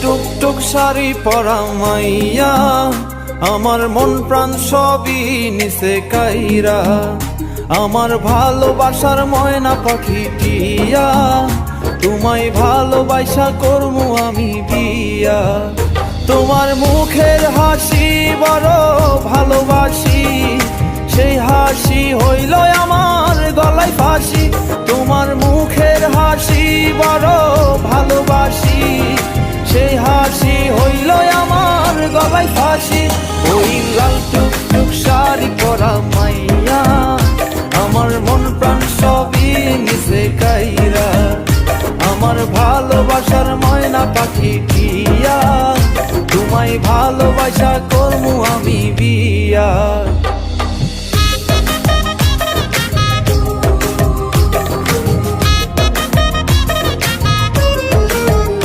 টুকটুক শাড়ি পরা মাইয়া, আমার মন প্রাণ সবই নিছে কাইরা। আমার ভালোবাসার ময়না পাখি টিয়া, তোমায় ভালোবাসা করমু আমি বিয়া। তোমার মুখের হাসি বড় ভালোবাসি, সেই হাসি হইল আমার গলায় ফাঁসি। তোমার মুখের হাসি বড় ভালোবাসি, সেই হাসি হইল আমার গলায় ফাঁসি। ওই লাল টুকটুক শাড়ি পরা মাইয়া, আমার মন প্রাণ সবই নিছে কাইরা। আমার ভালোবাসার ময়না পাখি টিয়া, তোমায় ভালোবাসা করমু আমি বিয়া।